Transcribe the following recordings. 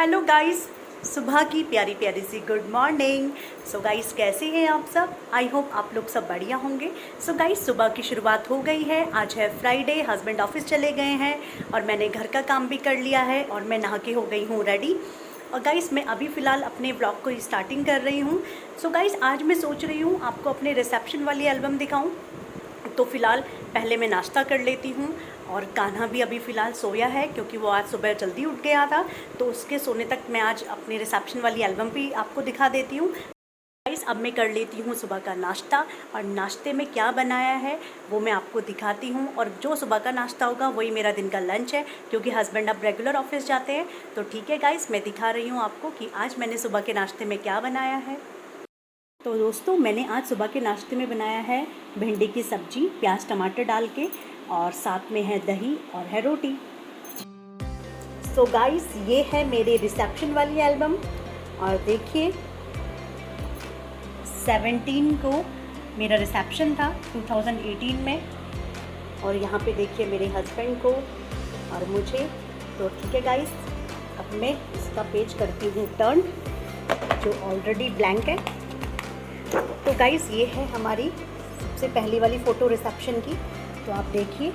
Hello guys, सुबह की प्यारी प्यारी सी गुड मॉर्निंग। सो गाइस, कैसे हैं आप सब? आई होप आप लोग सब बढ़िया होंगे। सो गाइस, सुबह की शुरुआत हो गई है। आज है फ्राइडे, हस्बैंड ऑफिस चले गए हैं और मैंने घर का काम भी कर लिया है और मैं नहा के हो गई हूँ रेडी। और गाइस, मैं अभी फ़िलहाल अपने ब्लॉग को स्टार्टिंग कर रही हूँ। सो गाइस, आज मैं सोच रही हूँ आपको अपने रिसेप्शन वाली एल्बम दिखाऊँ। तो फ़िलहाल पहले मैं नाश्ता कर लेती हूँ। और कान्हा भी अभी फ़िलहाल सोया है क्योंकि वो आज सुबह जल्दी उठ गया था, तो उसके सोने तक मैं आज अपने रिसेप्शन वाली एल्बम भी आपको दिखा देती हूँ। गाइस, अब मैं कर लेती हूँ सुबह का नाश्ता और नाश्ते में क्या बनाया है वो मैं आपको दिखाती हूँ। और जो सुबह का नाश्ता होगा वही मेरा दिन का लंच है क्योंकि हस्बैंड अब रेगुलर ऑफिस जाते हैं। तो ठीक है गाइस, मैं दिखा रही हूँ आपको कि आज मैंने सुबह के नाश्ते में क्या बनाया है। तो दोस्तों, मैंने आज सुबह के नाश्ते में बनाया है भिंडी की सब्जी प्याज टमाटर डाल के, और साथ में है दही और है रोटी। सो गाइस, ये है मेरे रिसेप्शन वाली एल्बम। और देखिए, 17 को मेरा रिसेप्शन था 2018 में। और यहाँ पे देखिए मेरे हस्बैंड को और मुझे। तो ठीक है गाइस, अब मैं इसका पेज करती हूँ टर्न, जो ऑलरेडी ब्लैंक है। तो गाइस, ये है हमारी सबसे पहली वाली फ़ोटो रिसेप्शन की। तो आप देखिए,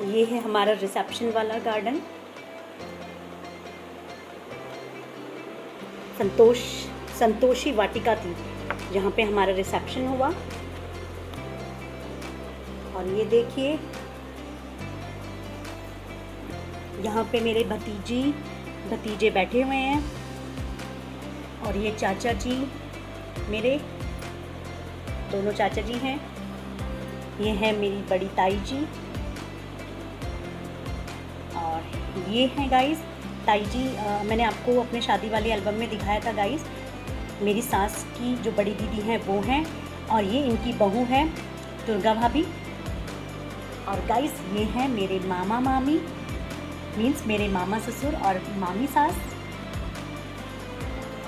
ये है हमारा रिसेप्शन वाला गार्डन। संतोषी वाटिका थी जहाँ पे हमारा रिसेप्शन हुआ। और ये देखिए, यहाँ पे मेरे भतीजे बैठे हुए हैं। और ये चाचा जी, मेरे दोनों चाचा जी हैं। ये है मेरी बड़ी ताई जी। और ये हैं गाइस ताई जी। मैंने आपको अपने शादी वाली एल्बम में दिखाया था गाइस। मेरी सास की जो बड़ी दीदी हैं वो हैं, और ये इनकी बहू है दुर्गा भाभी। और गाइस, ये हैं मेरे मामा मामी, मीन्स मेरे मामा ससुर और मामी सास।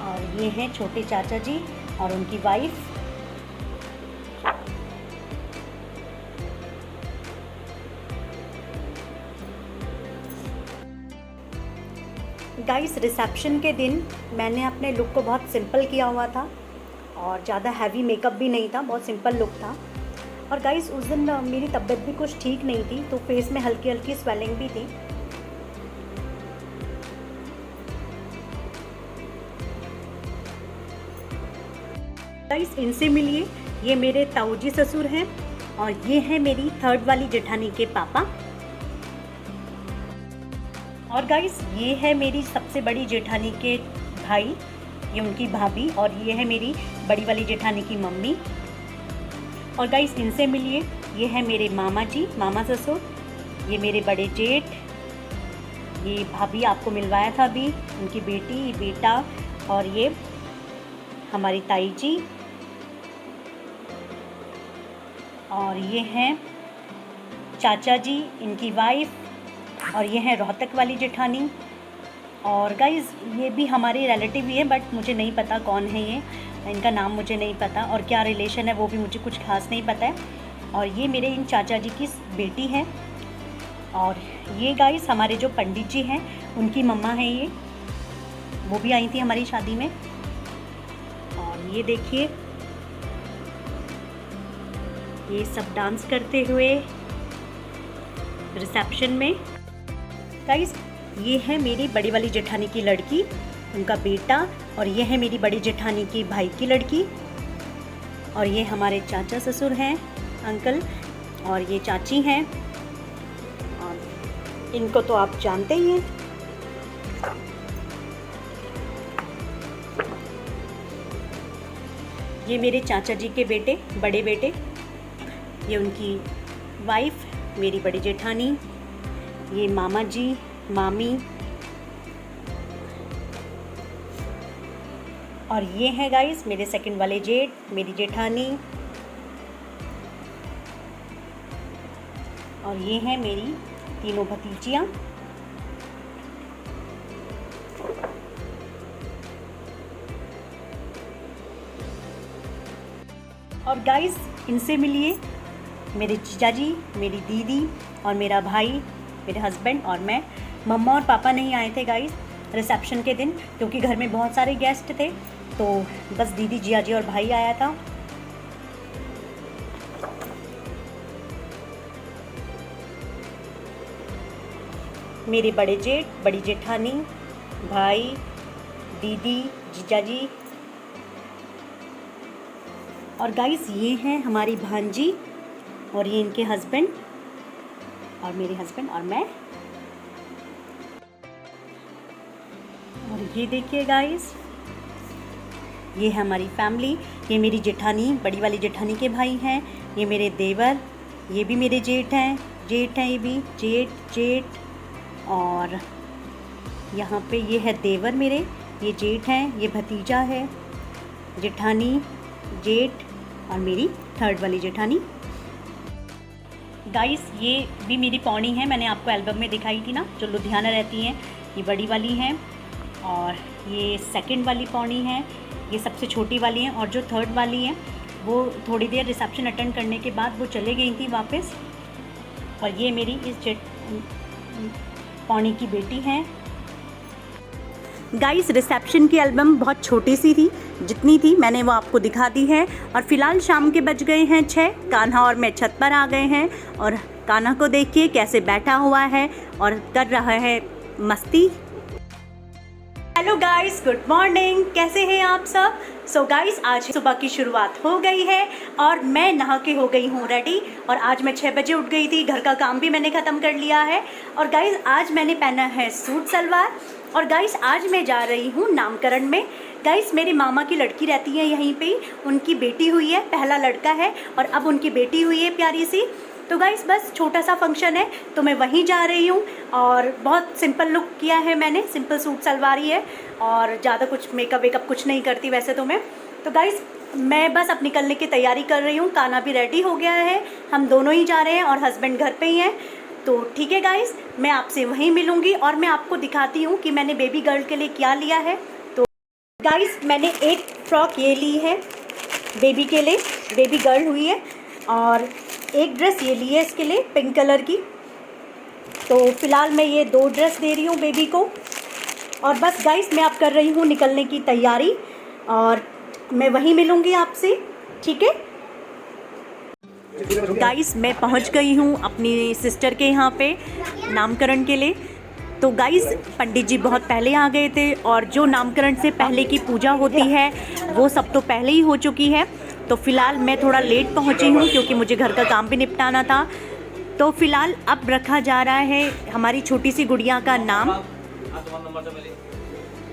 और ये हैं छोटे चाचा जी और उनकी वाइफ। गाइस, रिसेप्शन के दिन मैंने अपने लुक को बहुत सिंपल किया हुआ था और ज़्यादा हैवी मेकअप भी नहीं था, बहुत सिंपल लुक था। और गाइस, उस दिन मेरी तबीयत भी कुछ ठीक नहीं थी, तो फेस में हल्की हल्की स्वेलिंग भी थी। गाइस, इनसे मिलिए, ये मेरे ताऊ जी ससुर हैं और ये है मेरी थर्ड वाली जेठानी के पापा। और गाइस, ये है मेरी सबसे बड़ी जेठानी के भाई, ये उनकी भाभी। और ये है मेरी बड़ी वाली जेठानी की मम्मी। और गाइस, इनसे मिलिए, ये है मेरे मामा जी, मामा ससुर। ये मेरे बड़े जेठ, ये भाभी आपको मिलवाया था अभी, उनकी बेटी बेटा। और ये हमारी ताई जी। और ये हैं चाचा जी, इनकी वाइफ। और ये है रोहतक वाली जेठानी। और गाइज़, ये भी हमारे रिलेटिव ही है, बट मुझे नहीं पता कौन है ये, इनका नाम मुझे नहीं पता, और क्या रिलेशन है वो भी मुझे कुछ खास नहीं पता है। और ये मेरे इन चाचा जी की बेटी है। और ये गाइज़ हमारे जो पंडित जी हैं उनकी मम्मा है, ये वो भी आई थी हमारी शादी में। और ये देखिए, ये सब डांस करते हुए रिसेप्शन में। गाइस, ये है मेरी बड़ी वाली जेठानी की लड़की, उनका बेटा। और ये है मेरी बड़ी जेठानी की भाई की लड़की। और ये हमारे चाचा ससुर हैं, अंकल। और ये चाची हैं, और इनको तो आप जानते ही हैं। ये मेरे चाचा जी के बेटे, बड़े बेटे। ये उनकी वाइफ, मेरी बड़ी जेठानी। ये मामा जी, मामी। और ये हैं गाइस मेरे सेकंड वाले जेठ, मेरी जेठानी। और ये हैं मेरी तीनों भतीजियाँ। और गाइस इनसे मिलिए, मेरे जीजा जी, मेरी दीदी और मेरा भाई, मेरे हस्बैंड और मैं। मम्मा और पापा नहीं आए थे गाइस रिसेप्शन के दिन, क्योंकि घर में बहुत सारे गेस्ट थे, तो बस दीदी, जिया जी और भाई आया था। मेरे बड़े जेठ, बड़ी जेठानी, भाई, दीदी, जीजा जी। और गाइस ये हैं हमारी भांजी और ये इनके हस्बैंड और मेरे हस्बैंड और मैं। और ये देखिए गाइस, ये है हमारी फैमिली। ये मेरी जेठानी, बड़ी वाली जेठानी के भाई हैं। ये मेरे देवर, ये भी मेरे जेठ हैं, ये भी जेठ। और यहाँ पे ये है देवर मेरे, ये जेठ हैं, ये भतीजा है, जेठानी, जेठ और मेरी थर्ड वाली जेठानी। गाइस ये भी मेरी पौनी है, मैंने आपको एल्बम में दिखाई थी ना, जो लुधियाना रहती हैं। ये बड़ी वाली हैं और ये सेकंड वाली पौनी है, ये सबसे छोटी वाली हैं। और जो थर्ड वाली हैं वो थोड़ी देर रिसेप्शन अटेंड करने के बाद वो चले गई थी वापस। और ये मेरी इस पौनी की बेटी हैं। गाइस रिसेप्शन की एल्बम बहुत छोटी सी थी, जितनी थी मैंने वो आपको दिखा दी है। और फिलहाल शाम के बज गए हैं 6। कान्हा और मैं छत पर आ गए हैं और कान्हा को देखिए कैसे बैठा हुआ है और कर रहा है मस्ती। हेलो गाइस, गुड मॉर्निंग, कैसे हैं आप सब। सो गाइस आज सुबह की शुरुआत हो गई है और मैं नहा के हो गई हूँ रेडी। और आज मैं 6 बजे उठ गई थी, घर का काम भी मैंने ख़त्म कर लिया है। और गाइस आज मैंने पहना है सूट सलवार। और गाइस आज मैं जा रही हूँ नामकरण में। गाइस मेरे मामा की लड़की रहती है यहीं पे, उनकी बेटी हुई है, पहला लड़का है और अब उनकी बेटी हुई है प्यारी सी। तो गाइस बस छोटा सा फंक्शन है तो मैं वहीं जा रही हूँ। और बहुत सिंपल लुक किया है मैंने, सिंपल सूट सलवार ही है और ज़्यादा कुछ मेकअप वेकअप कुछ नहीं करती वैसे तो मैं। तो गाइस मैं बस अब निकलने की तैयारी कर रही हूँ। कान्हा भी रेडी हो गया है, हम दोनों ही जा रहे हैं और हस्बैंड घर पे ही हैं। तो ठीक है गाइस, मैं आपसे वहीं मिलूँगी और मैं आपको दिखाती हूँ कि मैंने बेबी गर्ल के लिए क्या लिया है। तो गाइस मैंने एक फ्रॉक ये ली है बेबी के लिए, बेबी गर्ल हुई है। और एक ड्रेस ये ली है इसके लिए पिंक कलर की। तो फिलहाल मैं ये 2 ड्रेस दे रही हूँ बेबी को। और बस गाइस मैं अब कर रही हूँ निकलने की तैयारी और मैं वहीं मिलूँगी आपसे, ठीक है। गाइस मैं पहुँच गई हूँ अपनी सिस्टर के यहाँ पे नामकरण के लिए। तो गाइस पंडित जी बहुत पहले आ गए थे और जो नामकरण से पहले की पूजा होती है वो सब तो पहले ही हो चुकी है। तो फ़िलहाल मैं थोड़ा लेट पहुंची हूं क्योंकि मुझे घर का काम भी निपटाना था। तो फ़िलहाल अब रखा जा रहा है हमारी छोटी सी गुड़िया का नाम।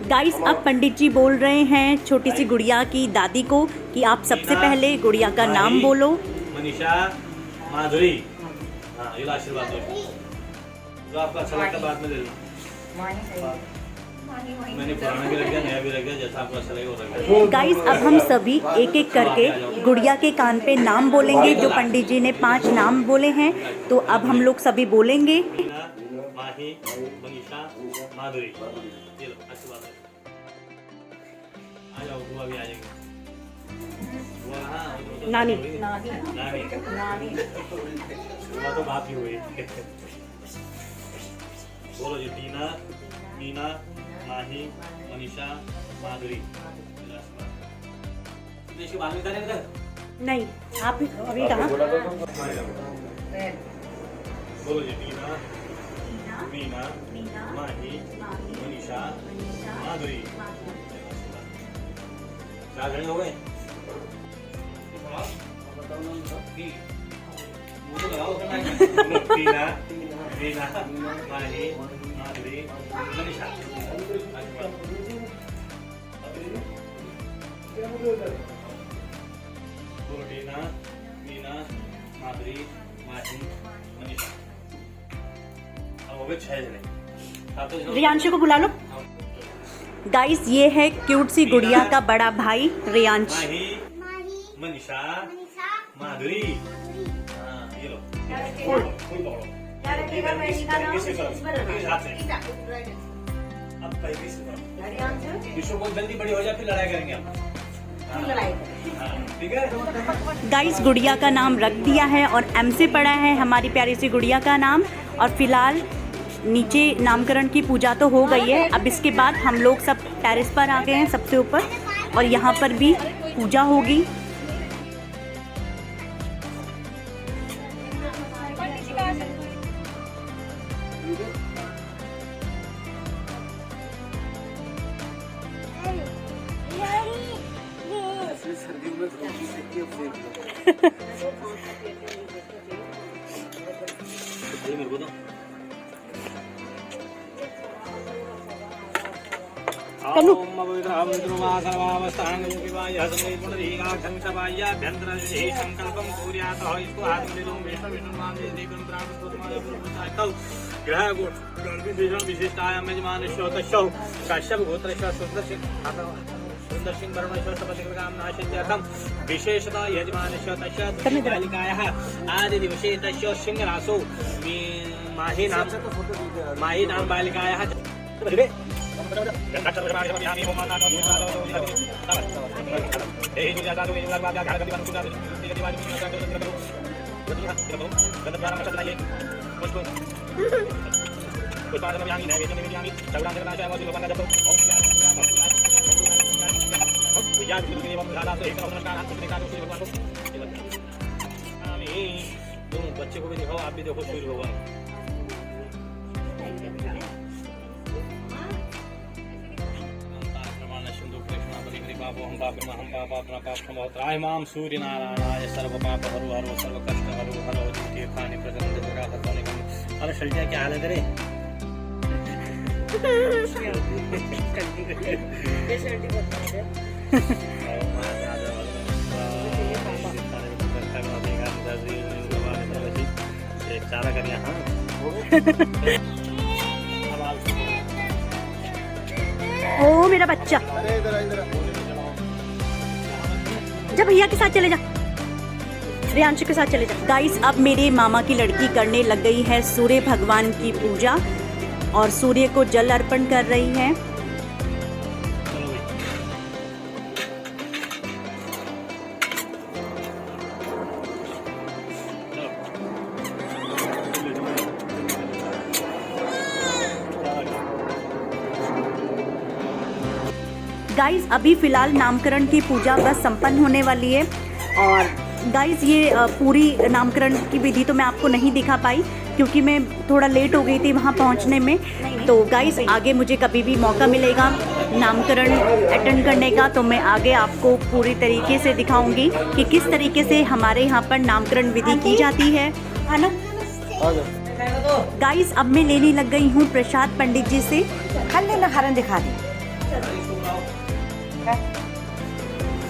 गाइस अब पंडित जी बोल रहे हैं छोटी सी गुड़िया की दादी को कि आप सबसे पहले गुड़िया का नाम बोलो। मनीषा, माधुरी, हाँ ये आशीर्वाद दो, जो आपको अच्छा लगता है बाद में दे देना। मैंने पुराना भी रख दिया, नया भी रख दिया, जैसा आपको अच्छा लगे वो रख दिया। गाइस अब हम सभी एक एक करके गुड़िया के कान पे नाम बोलेंगे। जो पंडित जी ने 5 नाम बोले हैं तो अब हम लोग सभी बोलेंगे। माही, मनीषा, माधुरी, ये लो आशीर्वाद है। आ जाओ, बुआ भी आ जाएगी। बुआ हाँ, नानी नानी बुआ तो बात ही हुई। बोलो जी, मीना, माही, मनीषा, माधुरी। इसके बाद में नहीं, आप अभी कहाँ। बोलो जी, मीना, माही, मनीषा, माधुरी। 4 जने हो गए। मीना, माही, माधुरी, मनीषा। मीना, माधुरी, माही, मनीषा। अब हो गए 6 जने। रियांशु को बुला लो। गाइस ये है क्यूट सी गुड़िया का बड़ा भाई रियांश। माही, मनीषा, माधुरी। हाँ ये लो। फुल पकड़ो। क्या रखेगा बेटी का नाम? इस हाथ से। अब कहीं से करो। विश्व को जल्दी बड़ी हो जाए फिर लड़ाई करेंगे हम। ठीक है। गाइस गुड़िया का नाम रख दिया है और एम से पड़ा है हमारी प्यारी सी गुड़िया का नाम। और फिलहाल नीचे नामकरण की पूजा तो हो गई है। अब इसके बाद हम लोग सब टेरेस पर आ गए हैं सबसे ऊपर, और यहाँ पर भी पूजा होगी। मेरे को तो विशेषता यजमानश्च आदि दिवसे तस्य सिंहरासो माही नाम बालिकायाः बच्चे को भी दिखाओ, आप भी देखो सूर्य भगवान। माम सूर्य नारायणाय सर्व पाप हरो हरो सर्व कष्ट हरो हरो तीर्थानि प्रसन्न जगह अरे शल्टिया क्या हाल है तेरे? चारा करिए। हाँ ओ मेरा बच्चा, जा भैया के साथ चले जा, रियांशु के साथ चले जा। गाइस अब मेरे मामा की लड़की करने लग गई है सूर्य भगवान की पूजा और सूर्य को जल अर्पण कर रही है। गाइस अभी फ़िलहाल नामकरण की पूजा बस संपन्न होने वाली है। और गाइस ये पूरी नामकरण की विधि तो मैं आपको नहीं दिखा पाई क्योंकि मैं थोड़ा लेट हो गई थी वहाँ पहुँचने में। तो गाइस आगे मुझे कभी भी मौका मिलेगा नामकरण अटेंड करने का तो मैं आगे आपको पूरी तरीके से दिखाऊंगी कि किस तरीके से हमारे यहाँ पर नामकरण विधि की जाती है ना। गाइस अब मैं लेने लग गई हूँ प्रसाद पंडित जी से। दिखा दी।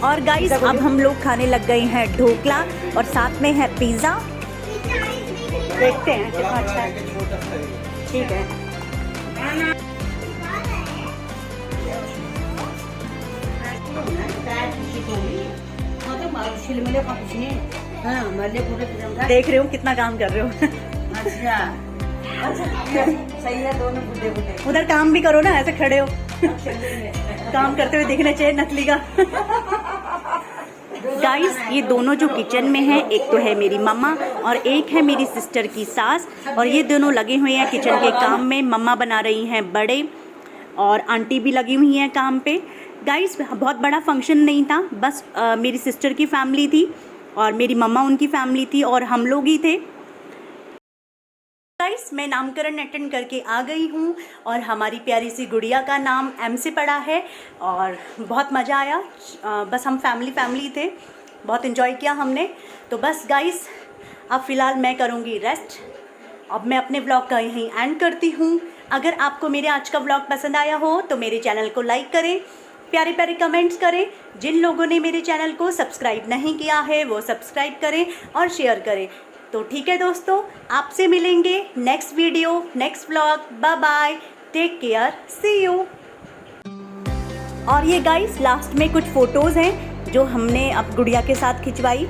और गाइस अब हम लोग खाने लग गए हैं ढोकला और साथ में है पिज़्ज़ा। देखते हैं कितना अच्छा है। ठीक है। देख रहे हो कितना काम कर रहे हो। सही है, दोनों बुढ़े बुढ़े उधर काम भी करो ना, ऐसे खड़े हो काम करते हुए दिखना चाहिए नकली का। गाइस ये दोनों जो किचन में हैं, एक तो है मेरी मम्मा और एक है मेरी सिस्टर की सास, और ये दोनों लगे हुए हैं किचन के काम में। मम्मा बना रही हैं बड़े और आंटी भी लगी हुई हैं काम पे। गाइस बहुत बड़ा फंक्शन नहीं था, बस मेरी सिस्टर की फैमिली थी और मेरी मम्मा उनकी फैमिली थी और हम लोग ही थे। गाइस मैं नामकरण अटेंड करके आ गई हूँ और हमारी प्यारी सी गुड़िया का नाम एम से पड़ा है और बहुत मज़ा आया। बस हम फैमिली थे, बहुत इन्जॉय किया हमने। तो बस गाइस अब फ़िलहाल मैं करूँगी रेस्ट। अब मैं अपने ब्लॉग का यहीं एंड करती हूँ। अगर आपको मेरे आज का ब्लॉग पसंद आया हो तो मेरे चैनल को लाइक करें, प्यारे प्यारे कमेंट्स करें। जिन लोगों ने मेरे चैनल को सब्सक्राइब नहीं किया है वो सब्सक्राइब करें और शेयर करें। तो ठीक है दोस्तों, आपसे मिलेंगे next video, next vlog. Bye bye, take care, see you. और ये गाइस लास्ट में कुछ फ़ोटोज़ हैं जो हमने अब गुड़िया के साथ खिंचवाई।